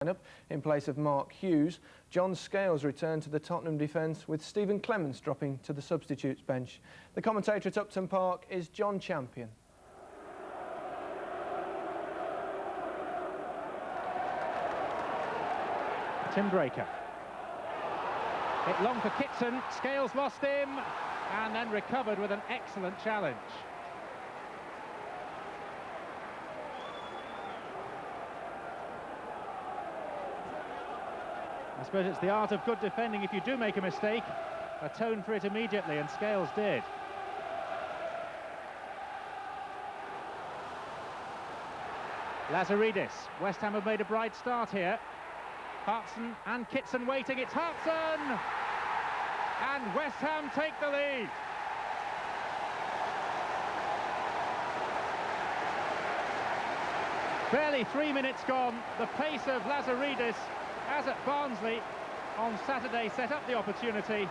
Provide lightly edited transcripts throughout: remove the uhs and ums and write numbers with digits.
lineup in place of Mark Hughes. John Scales returned to the Tottenham defence, with Stephen Clements dropping to the substitutes bench. The commentator at Upton Park is John Champion. Tim Breaker. Hit long for Kitson. Scales lost him and then recovered with an excellent challenge. I suppose it's the art of good defending. If you do make a mistake, atone for it immediately, and Scales did. Lazaridis. West Ham have made a bright start here. Hartson and Kitson waiting. It's Hartson! And West Ham take the lead. Barely 3 minutes gone. The pace of Lazaridis, as at Barnsley on Saturday, set up the opportunity.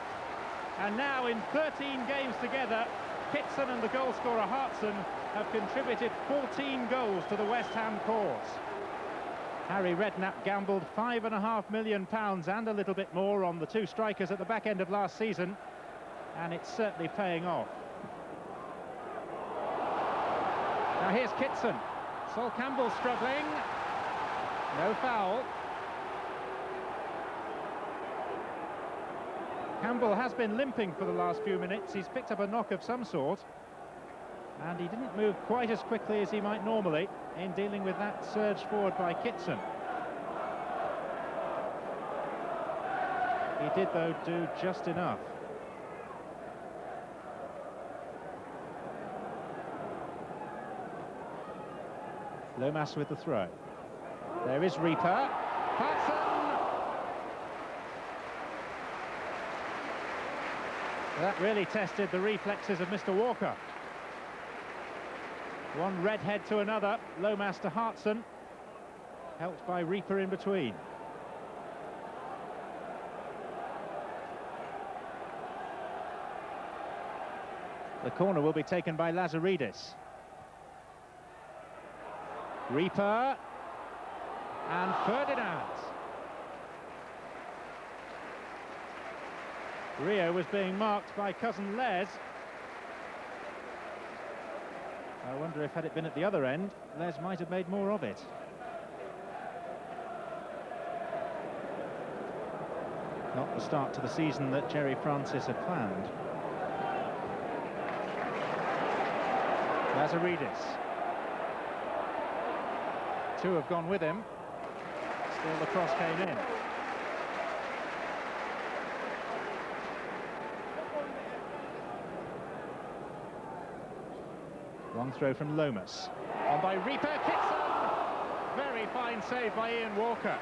And now in 13 games together, Kitson and the goalscorer Hartson have contributed 14 goals to the West Ham cause. Harry Redknapp gambled £5.5 million and a little bit more on the two strikers at the back end of last season, and it's certainly paying off. Now here's Kitson. Sol Campbell struggling. No foul. Campbell has been limping for the last few minutes. He's picked up a knock of some sort, and he didn't move quite as quickly as he might normally in dealing with that surge forward by Kitson. He did, though, do just enough. Lomas with the throw. There is Reaper. Hartson! That really tested the reflexes of Mr. Walker. One redhead to another, Lomas to Hartson, helped by Reaper in between. The corner will be taken by Lazaridis. Reaper and Ferdinand. Rio was being marked by cousin Les. I wonder if, had it been at the other end, Les might have made more of it. Not the start to the season that Jerry Francis had planned. Lazaridis. Two have gone with him. Still the cross came in. Long throw from Lomas. On by Reaper. Kitson! Very fine save by Ian Walker.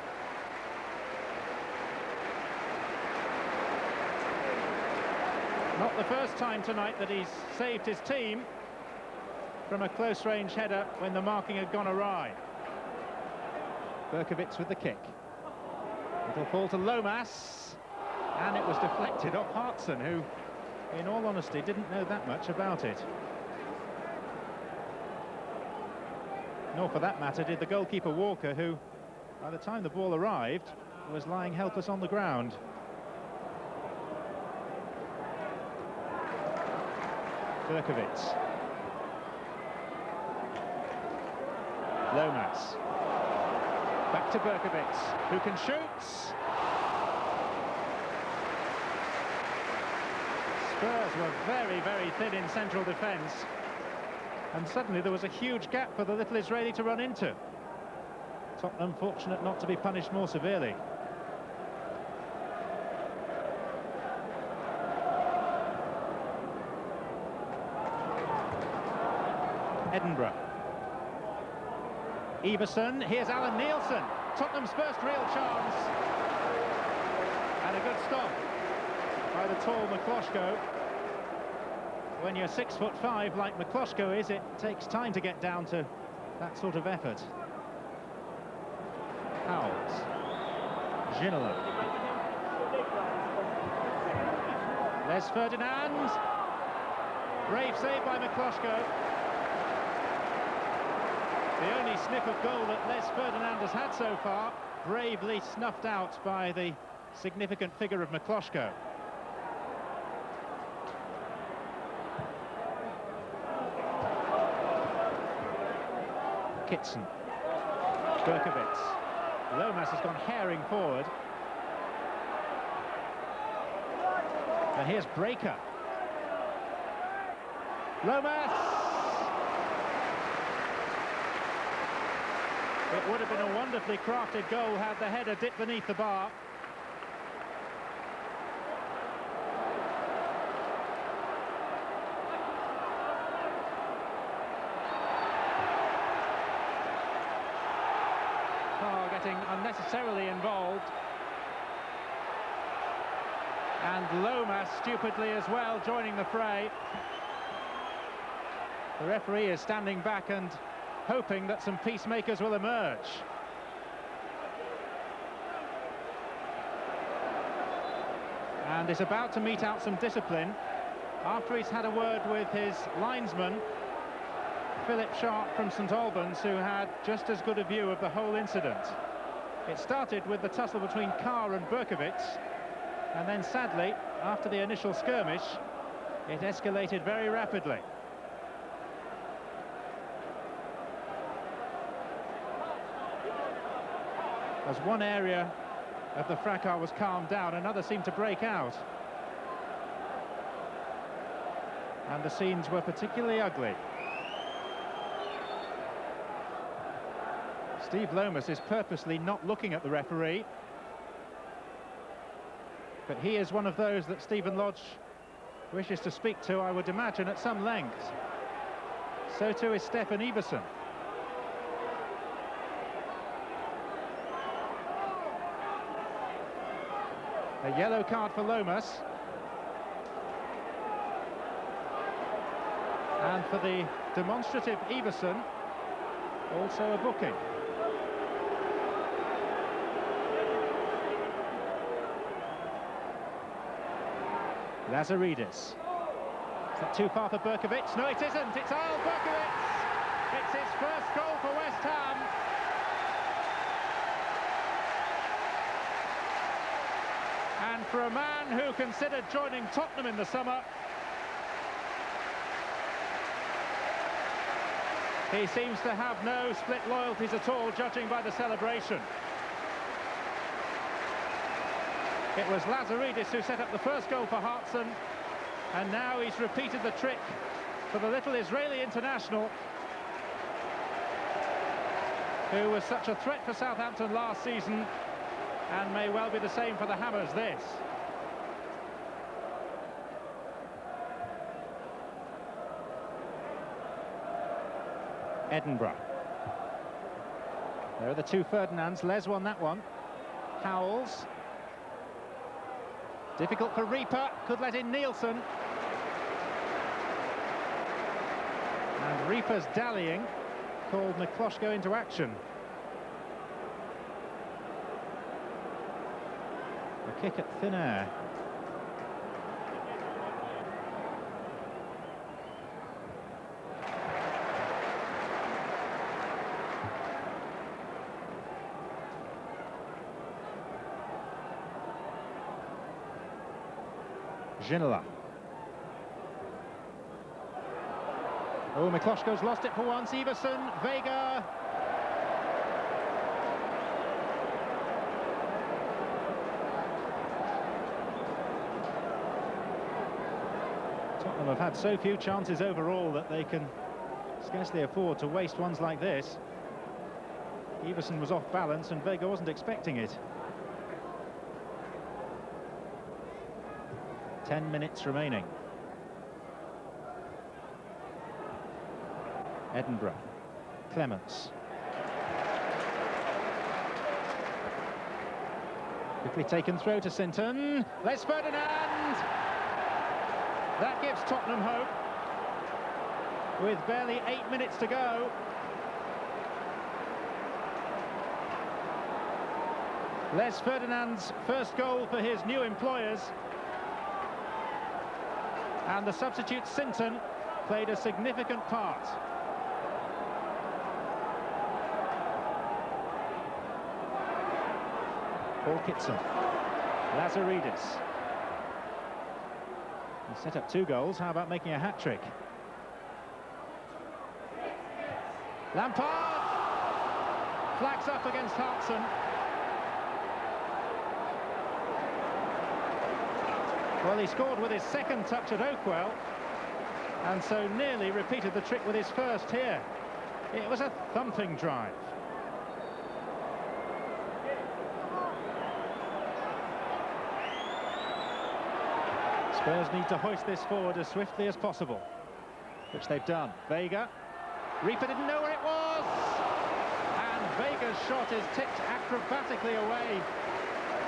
Not the first time tonight that he's saved his team from a close-range header when the marking had gone awry. Berkovitz with the kick. It'll fall to Lomas, and it was deflected off Hartson, who, in all honesty, didn't know that much about it. Nor, for that matter, did the goalkeeper Walker, who, by the time the ball arrived, was lying helpless on the ground. Berkovitz. Lomas. Back to Berkovitz, who can shoot. Spurs were very, very thin in central defence. And suddenly there was a huge gap for the little Israeli to run into. Tottenham fortunate not to be punished more severely. Edinburgh. Everson, here's Alan Nielsen. Tottenham's first real chance. And a good stop by the tall McCloshko. When you're 6'5" like McCloshko is, it takes time to get down to that sort of effort. Howells. Ginola. Les Ferdinand. Brave save by McCloshko. The only sniff of goal that Les Ferdinand has had so far. bravely snuffed out by the significant figure of Mikloško. Kitson, Berkovitz, Lomas has gone herring forward. And here's Breaker. Lomas! It would have been a wonderfully crafted goal had the header dipped beneath the bar. Getting unnecessarily involved, and Lomas stupidly as well joining the fray. The referee is standing back and hoping that some peacemakers will emerge. And is about to mete out some discipline after he's had a word with his linesman, Philip Sharp from St Albans, who had just as good a view of the whole incident. It started with the tussle between Carr and Berkovitz, and then sadly, after the initial skirmish, it escalated very rapidly. As one area of the fracas was calmed down, another seemed to break out. And the scenes were particularly ugly. Steve Lomas is purposely not looking at the referee, but he is one of those that Stephen Lodge wishes to speak to, I would imagine, at some length. So too is Stefan Iversen. A yellow card for Lomas. And for the demonstrative Iversen, also a booking. Lazaridis. Is that too far for Berkovitz? No, it isn't. It's Al Berkovitz. It's his first goal for West Ham. And for a man who considered joining Tottenham in the summer, he seems to have no split loyalties at all, judging by the celebration. It was Lazaridis who set up the first goal for Hartson, and now he's repeated the trick for the little Israeli international, who was such a threat for Southampton last season, and may well be the same for the Hammers this. Edinburgh. There are the two Ferdinands. Les won that one. Howells. Difficult for Reaper, could let in Nielsen. And Reaper's dallying called Mikloško into action. A kick at thin air. Ginola. Oh, Mikloško's lost it for once. Iversen, Vega. Tottenham have had so few chances overall that they can scarcely afford to waste ones like this. Iversen was off balance and Vega wasn't expecting it. 10 minutes remaining. Edinburgh. Clements. Quickly taken throw to Sinton. Les Ferdinand! That gives Tottenham hope. With barely 8 minutes to go. Les Ferdinand's first goal for his new employers. And the substitute Sinton played a significant part. Paul Kitson. Lazaridis. He set up 2 goals. How about making a hat-trick? Lampard flags up against Hartson. Well, he scored with his second touch at Oakwell, and so nearly repeated the trick with his first here. It was a thumping drive. Spurs need to hoist this forward as swiftly as possible, which they've done. Vega. Reaper didn't know where it was, and Vega's shot is tipped acrobatically away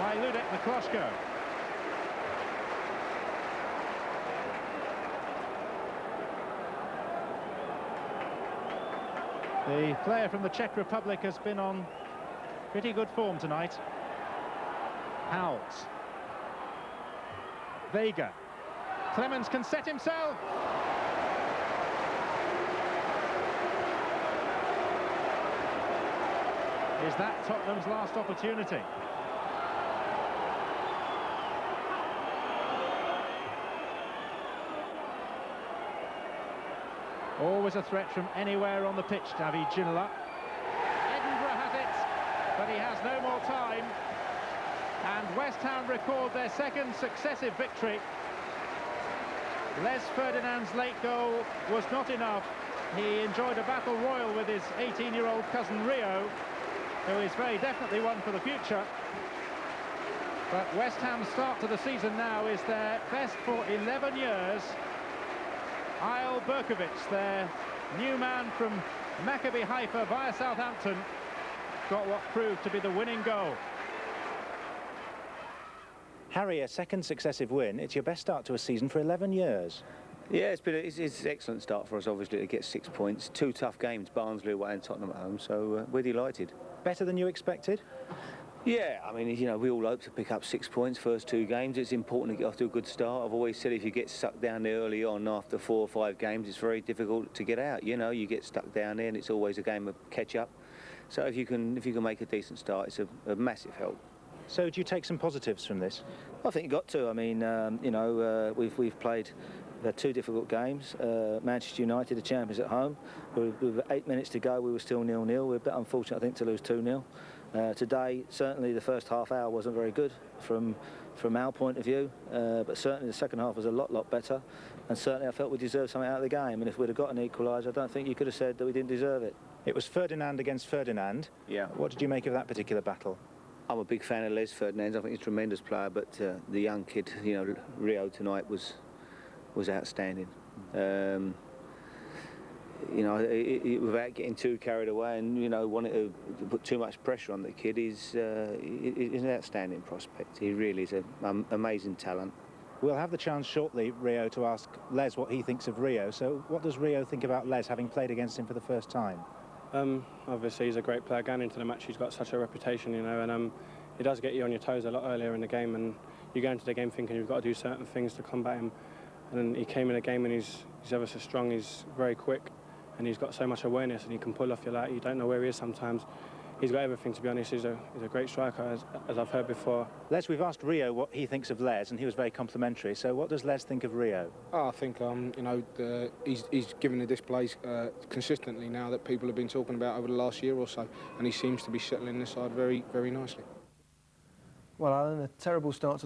by Ludek Mikloško. The player from the Czech Republic has been on pretty good form tonight. Howells. Vega. Clemens can set himself. Is that Tottenham's last opportunity? Always a threat from anywhere on the pitch, David Ginola. Edinburgh has it, but he has no more time. And West Ham record their second successive victory. Les Ferdinand's late goal was not enough. He enjoyed a battle royal with his 18-year-old cousin Rio, who is very definitely one for the future. But West Ham's start to the season now is their best for 11 years. Berkovitz, their new man from Maccabi Haifa via Southampton, got what proved to be the winning goal. Harry, a second successive win. It's your best start to a season for 11 years. Yeah, it's an excellent start for us, obviously, to get 6 points. 2 tough games, Barnsley away and Tottenham at home, so we're delighted. Better than you expected? Yeah, I mean, you know, we all hope to pick up 6 points first 2 games. It's important to get off to a good start. I've always said if you get stuck down there early on after 4 or 5 games, it's very difficult to get out. You know, you get stuck down there and it's always a game of catch-up. So if you can make a decent start, it's a massive help. So do you take some positives from this? I think you've got to. I mean, you know, we've played 2 difficult games. Manchester United, the champions at home. With 8 minutes to go, we were still 0-0. We were a bit unfortunate, I think, to lose 2-0. Today, certainly the first half hour wasn't very good from our point of view, but certainly the second half was a lot better, and certainly I felt we deserved something out of the game, and if we'd have got an equaliser, I don't think you could have said that we didn't deserve it. It was Ferdinand against Ferdinand. Yeah. What did you make of that particular battle? I'm a big fan of Les Ferdinand. I think he's a tremendous player, but the young kid, you know, Rio tonight was outstanding. You know, without getting too carried away and, you know, wanting to put too much pressure on the kid, he's an outstanding prospect. He really is an amazing talent. We'll have the chance shortly, Rio, to ask Les what he thinks of Rio. So what does Rio think about Les, having played against him for the first time? Obviously, he's a great player. Going into the match, he's got such a reputation, you know, and he does get you on your toes a lot earlier in the game, and you go into the game thinking you've got to do certain things to combat him. And then he came in the game and he's ever so strong, he's very quick, and he's got so much awareness, and he can pull off your light. You don't know where he is sometimes. He's got everything, to be honest. He's a great striker, as I've heard before. Les, we've asked Rio what he thinks of Les, and he was very complimentary. So what does Les think of Rio? Oh, I think, you know, he's given the displays consistently now that people have been talking about over the last year or so, and he seems to be settling this side very, very nicely. Well, Alan, a terrible start to